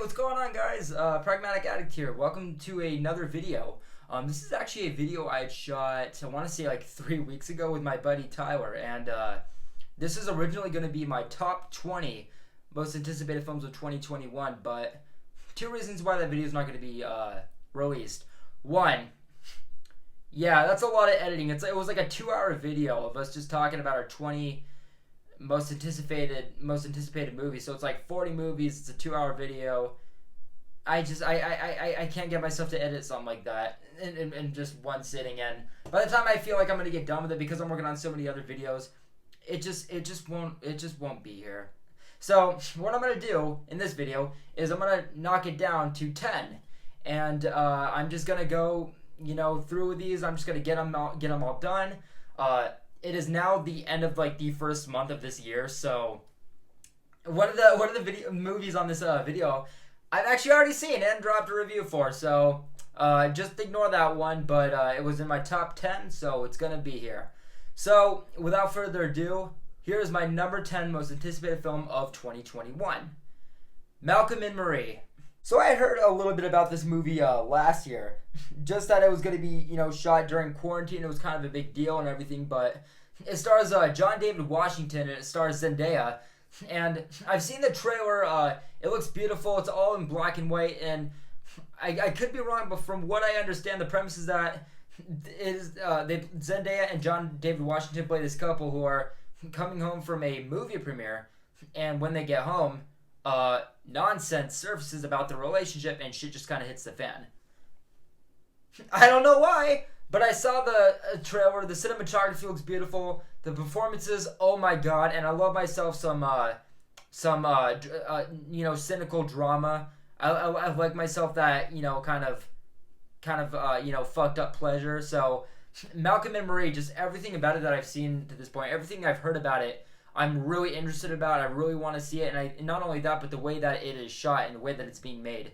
what's going on, guys? Pragmatic Addict here. Welcome to another video. This is actually a video I had shot, I want to say like 3 weeks ago with my buddy Tyler, and this is originally going to be my top 20 most anticipated films of 2021, but two reasons why that video is not going to be released. One, yeah, that's a lot of editing. It was like a 2-hour video of us just talking about our 20 most anticipated movies. So it's like 40 movies. It's a 2-hour video. I can't get myself to edit something like that in just one sitting. And by the time I feel like I'm gonna get done with it, because I'm working on so many other videos, it just won't be here. So what I'm gonna do in this video is I'm gonna knock it down to 10, and I'm just gonna go through these. I'm just gonna get them all done. It is now the end of like the first month of this year, so one of the movies on this video I've actually already seen and dropped a review for, so just ignore that one, but it was in my top 10, so it's gonna be here. So without further ado, here is my number 10 most anticipated film of 2021, Malcolm and Marie. So I had heard a little bit about this movie last year, just that it was going to be, shot during quarantine. It was kind of a big deal and everything, but it stars John David Washington and it stars Zendaya. And I've seen the trailer. It looks beautiful. It's all in black and white, and I could be wrong, but from what I understand, the premise is that Zendaya and John David Washington play this couple who are coming home from a movie premiere, and when they get home, nonsense surfaces about the relationship and shit just kind of hits the fan. I don't know why, but I saw the trailer. The cinematography looks beautiful. The performances, oh my god, and I love myself some cynical drama. I like myself that kind of fucked up pleasure. So Malcolm and Marie, just everything about it that I've seen to this point, everything I've heard about it, I'm really interested about. I really want to see it, and not only that, but the way that it is shot and the way that it's being made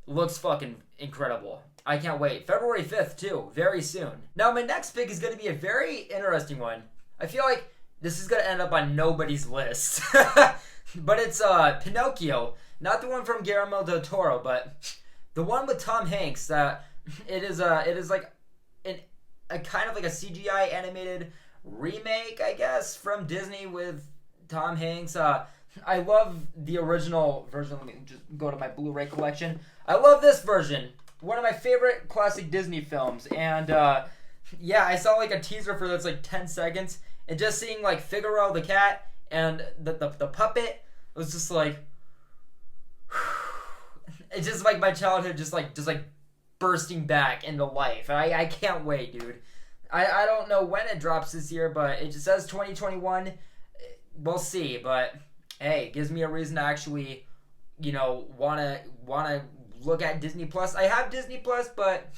looks fucking incredible. I can't wait. February 5th too, very soon. Now my next pick is going to be a very interesting one. I feel like this is going to end up on nobody's list, but it's Pinocchio, not the one from Guillermo del Toro, but the one with Tom Hanks. It is like a kind of like a CGI animated remake, I guess, from Disney with Tom Hanks. I love the original version. Let me just go to my Blu-ray collection. I love this version. One of my favorite classic Disney films. And yeah, I saw like a teaser for that's like 10 seconds, and just seeing like Figaro the cat and the puppet was just like it's just like my childhood just like bursting back into life. I can't wait, dude. I don't know when it drops this year, but it just says 2021. We'll see, but hey, it gives me a reason to actually, wanna look at Disney Plus. I have Disney Plus, but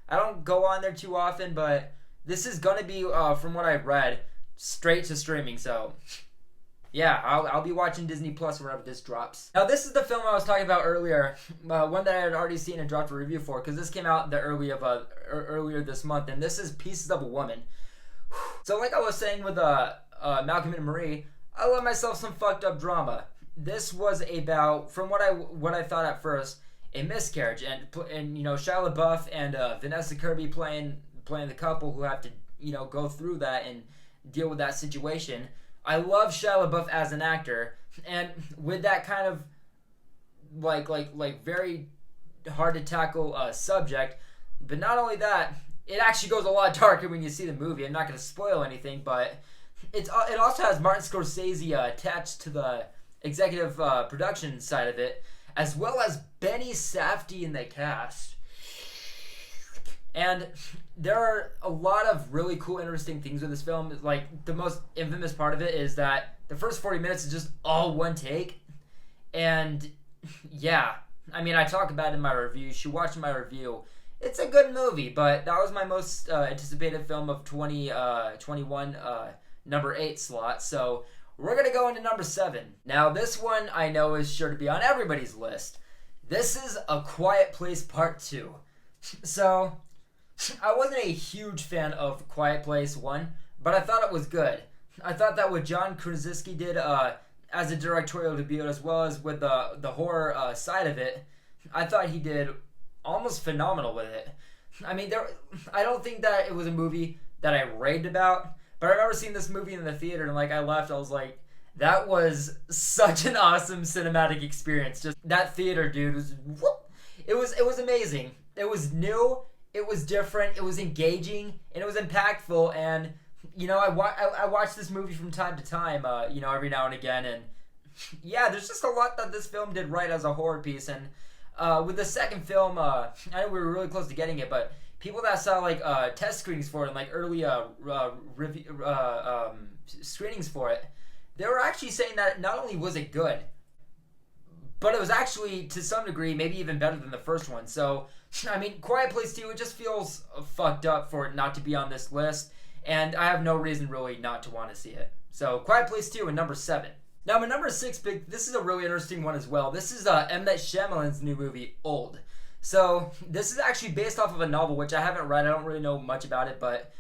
I don't go on there too often. But this is gonna be, from what I've read, straight to streaming. So yeah, I'll be watching Disney Plus wherever this drops. Now this is the film I was talking about earlier, one that I had already seen and dropped a review for, because this came out earlier this month, and this is Pieces of a Woman. So like I was saying with Malcolm and Marie, I love myself some fucked up drama. This was about, from what I thought at first, a miscarriage, and Shia LaBeouf and Vanessa Kirby playing the couple who have to go through that and deal with that situation. I love Shia LaBeouf as an actor, and with that kind of like very hard to tackle subject. But not only that, it actually goes a lot darker when you see the movie. I'm not going to spoil anything, but it also has Martin Scorsese attached to the executive production side of it, as well as Benny Safdie in the cast. And there are a lot of really cool, interesting things with this film. Like, the most infamous part of it is that the first 40 minutes is just all one take. And yeah, I mean, I talk about it in my review. You should watch my review. It's a good movie, but that was my most anticipated film of 2021, number 8 slot. So we're going to go into number 7. Now, this one I know is sure to be on everybody's list. This is A Quiet Place Part 2. So I wasn't a huge fan of Quiet Place 1, but I thought it was good. I thought that what John Krasinski did as a directorial debut, as well as with the horror side of it, I thought he did almost phenomenal with it. I mean, I don't think that it was a movie that I raved about, but I remember seeing this movie in the theater and like I left, I was like, that was such an awesome cinematic experience. Just that theater, dude, was whoop. It was amazing. It was new, it was different, it was engaging, and it was impactful. And you know, I watch this movie from time to time, you know, every now and again, and yeah, there's just a lot that this film did right as a horror piece. And with the second film, I know we were really close to getting it, but people that saw like test screenings for it and like early screenings for it, they were actually saying that not only was it good, but it was actually to some degree maybe even better than the first one. So I mean, Quiet Place 2, it just feels fucked up for it not to be on this list, and I have no reason really not to want to see it. So Quiet Place 2 and number 7. Now my number 6 pick, this is a really interesting one as well. This is M. Night Shyamalan's new movie, Old. So this is actually based off of a novel, which I haven't read. I don't really know much about it, but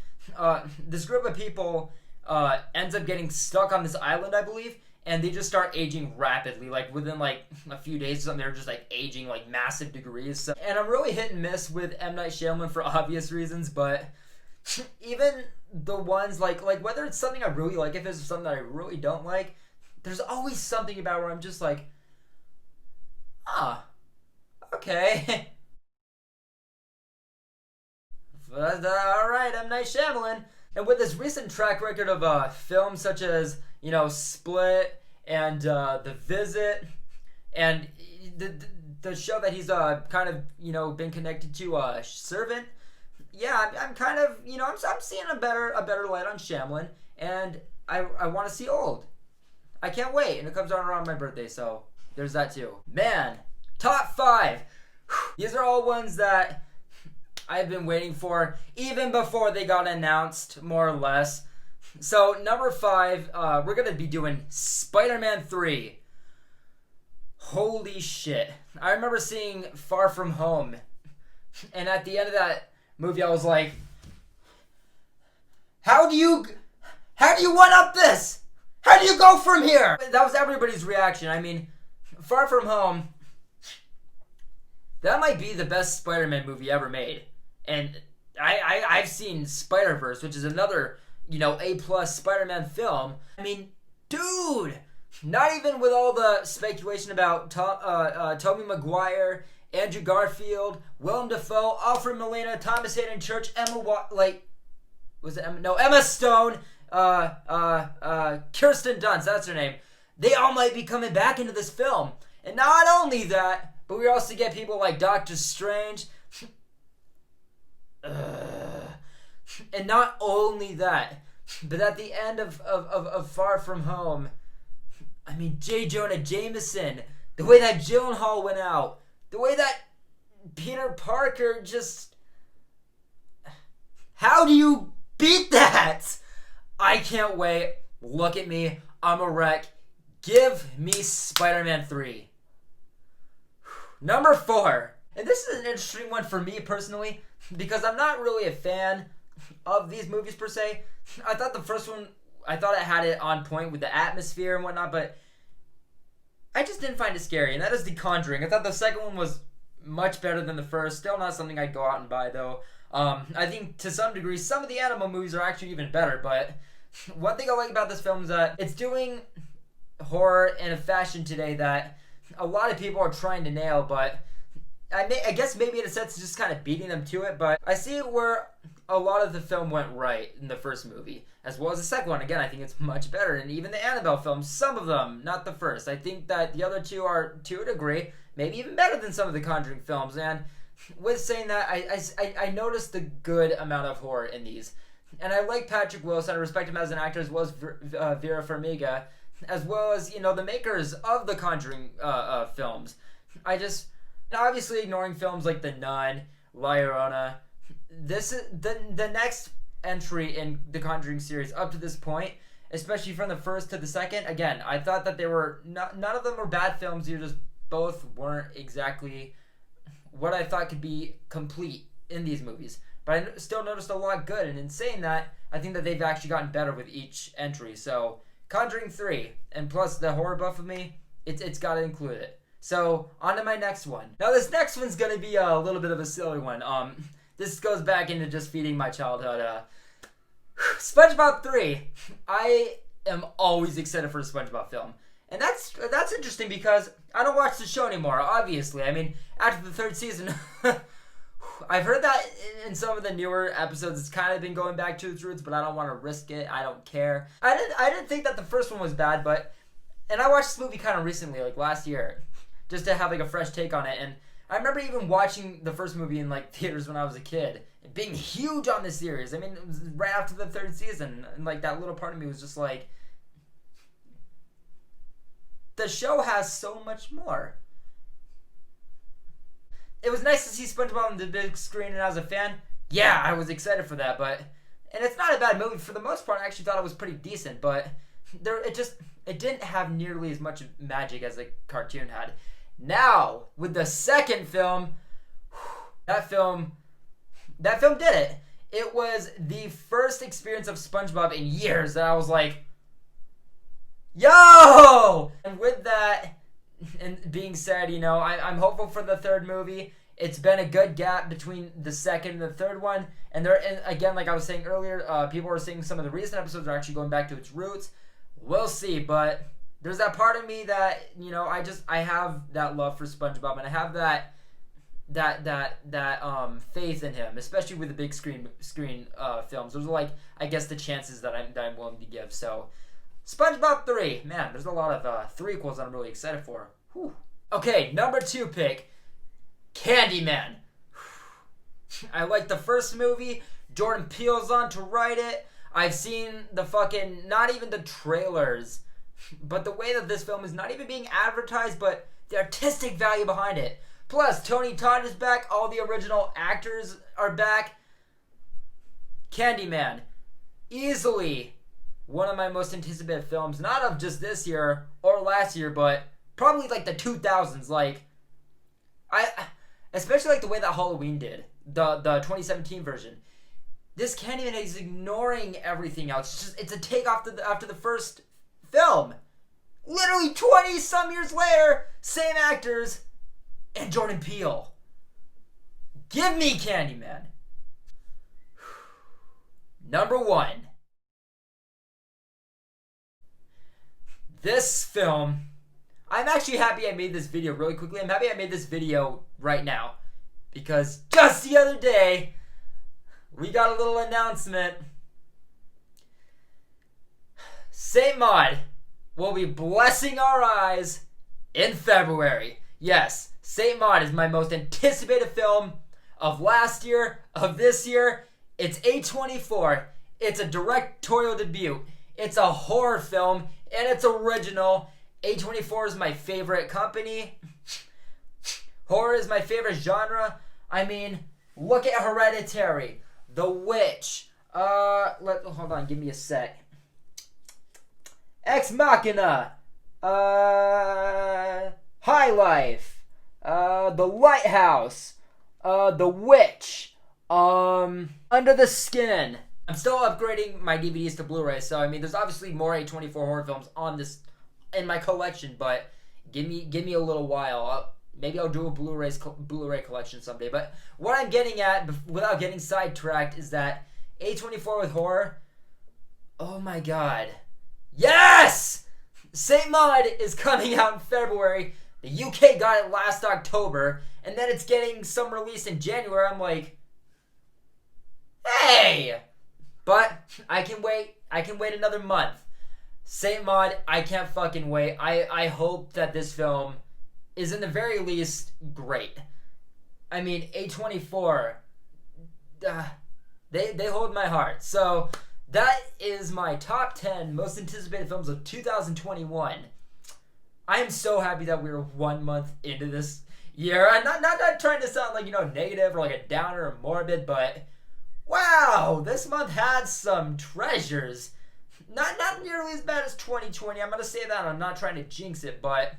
this group of people ends up getting stuck on this island, I believe, and they just start aging rapidly. Like within like a few days or something, they're just like aging like massive degrees. So, and I'm really hit and miss with M. Night Shyamalan for obvious reasons, but even the ones like whether it's something I really like, if it's something that I really don't like, there's always something about where I'm just like, okay. But, alright, M. Night Shyamalan. And with his recent track record of films such as, you know, Split and The Visit, and the show that he's kind of, you know, been connected to, Servant, yeah, I'm kind of, you know, I'm seeing a better light on Shyamalan, and I want to see Old. I can't wait, and it comes out around my birthday, so there's that too. Man, top 5. These are all ones that I've been waiting for even before they got announced, more or less. So number 5, we're gonna be doing Spider-Man 3. Holy shit! I remember seeing Far From Home, and at the end of that movie, I was like, "How do you one up this? How do you go from here?" That was everybody's reaction. I mean, Far From Home, that might be the best Spider-Man movie ever made. And I've seen Spider-Verse, which is another, you know, A+ Spider-Man film. I mean, dude, not even with all the speculation about Tobey Maguire, Andrew Garfield, Willem Dafoe, Alfred Molina, Thomas Hayden Church, Emma Stone, Kirsten Dunst, that's her name. They all might be coming back into this film. And not only that, but we also get people like Doctor Strange. And not only that, but at the end of Far From Home, I mean, J. Jonah Jameson, the way that Gyllenhaal went out, the way that Peter Parker just... How do you beat that? I can't wait. Look at me. I'm a wreck. Give me Spider-Man 3. Number 4. And this is an interesting one for me personally, because I'm not really a fan of these movies per se. I thought the first one, I thought it had it on point with the atmosphere and whatnot, but I just didn't find it scary, and that is The Conjuring. I thought the second one was much better than the first. Still not something I'd go out and buy, though. I think to some degree, some of the Annabelle movies are actually even better, but one thing I like about this film is that it's doing horror in a fashion today that a lot of people are trying to nail, but I guess maybe in a sense just kind of beating them to it, but I see where a lot of the film went right in the first movie, as well as the second one. Again, I think it's much better, and even the Annabelle films, some of them, not the first. I think that the other two are, to a degree, maybe even better than some of the Conjuring films, and with saying that, I noticed the good amount of horror in these. And I like Patrick Wilson, I respect him as an actor, as well as Vera Farmiga, as well as, you know, the makers of the Conjuring films. Obviously ignoring films like The Nun, La Llorona, this is the next entry in the Conjuring series up to this point, especially from the first to the second. Again, I thought that they were none of them were bad films. You just both weren't exactly what I thought could be complete in these movies. But I still noticed a lot good, and in saying that, I think that they've actually gotten better with each entry. So Conjuring 3, and plus the horror buff of me, it's got to include it. So on to my next one. Now this next one's gonna be a little bit of a silly one. This goes back into just feeding my childhood. SpongeBob 3. I am always excited for a SpongeBob film. And that's interesting because I don't watch the show anymore, obviously. I mean, after the third season, I've heard that in some of the newer episodes, it's kind of been going back to its roots, but I don't want to risk it. I don't care. I didn't think that the first one was bad, and I watched this movie kind of recently, like last year, just to have like a fresh take on it. And I remember even watching the first movie in like theaters when I was a kid, and being huge on the series. I mean, it was right after the third season, and like that little part of me was just like, the show has so much more. It was nice to see SpongeBob on the big screen, and as a fan, yeah, I was excited for that. And it's not a bad movie for the most part. I actually thought it was pretty decent, but it didn't have nearly as much magic as the cartoon had. Now with the second film, that film did it. It was the first experience of SpongeBob in years that I was like, yo! And with that and being said, I'm hopeful for the third movie. It's been a good gap between the second and the third one. And again, like I was saying earlier, people were saying some of the recent episodes are actually going back to its roots. We'll see, but there's that part of me that, I have that love for SpongeBob, and I have that faith in him, especially with the big screen films. Those are like, I guess, the chances that I'm willing to give. So SpongeBob 3. Man, there's a lot of threequels that I'm really excited for. Whew. Okay, number 2 pick, Candyman. I like the first movie. Jordan Peele's on to write it. I've seen not even the trailers, but the way that this film is not even being advertised, but the artistic value behind it. Plus, Tony Todd is back. All the original actors are back. Candyman. Easily one of my most anticipated films, not of just this year or last year, but probably like the 2000s. Like, especially like the way that Halloween did, the 2017 version. This Candyman is ignoring everything else. It's a take after the first film. Literally 20 some years later, same actors, and Jordan Peele. Give me Candyman. Number 1. This film, I'm actually happy I made this video really quickly. I'm happy I made this video right now, because just the other day, we got a little announcement. Saint Maud will be blessing our eyes in February. Yes, Saint Maud is my most anticipated film of last year, of this year. It's A24. It's a directorial debut. It's a horror film, and it's original. A24 is my favorite company. Horror is my favorite genre. I mean, look at Hereditary, The Witch. Hold on, give me a sec. Ex Machina. High Life. The Lighthouse. The Witch. Under the Skin. I'm still upgrading my DVDs to Blu-ray, so I mean, there's obviously more A24 horror films on this in my collection, but give me a little while. Maybe I'll do a Blu-ray collection someday. But what I'm getting at, without getting sidetracked, is that A24 with horror. Oh my god, yes! Saint Maud is coming out in February. The UK got it last October, and then it's getting some release in January. I'm like, hey! But I can wait. I can wait another month. Saint Maud, I can't fucking wait. I hope that this film is in the very least great. I mean, A24, they hold my heart. So that is my top 10 most anticipated films of 2021. I am so happy that we're 1 month into this year. I'm not trying to sound like, negative or like a downer or morbid, but wow, this month had some treasures. Not nearly as bad as 2020. I'm going to say that. I'm not trying to jinx it, but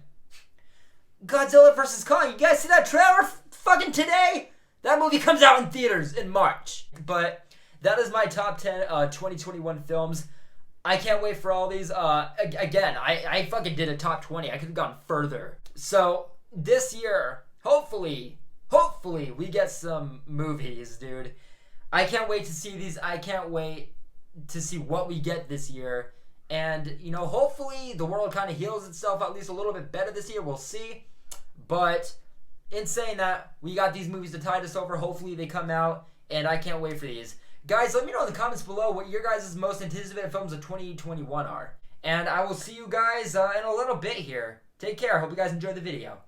Godzilla vs. Kong. You guys see that trailer fucking today? That movie comes out in theaters in March. But that is my top 10 2021 films. I can't wait for all these. Again, I fucking did a top 20. I could have gone further. So this year, hopefully, we get some movies, dude. I can't wait to see these. I can't wait to see what we get this year. And, hopefully the world kind of heals itself at least a little bit better this year. We'll see. But in saying that, we got these movies to tide us over. Hopefully they come out, and I can't wait for these. Guys, let me know in the comments below what your guys' most anticipated films of 2021 are. And I will see you guys in a little bit here. Take care. Hope you guys enjoyed the video.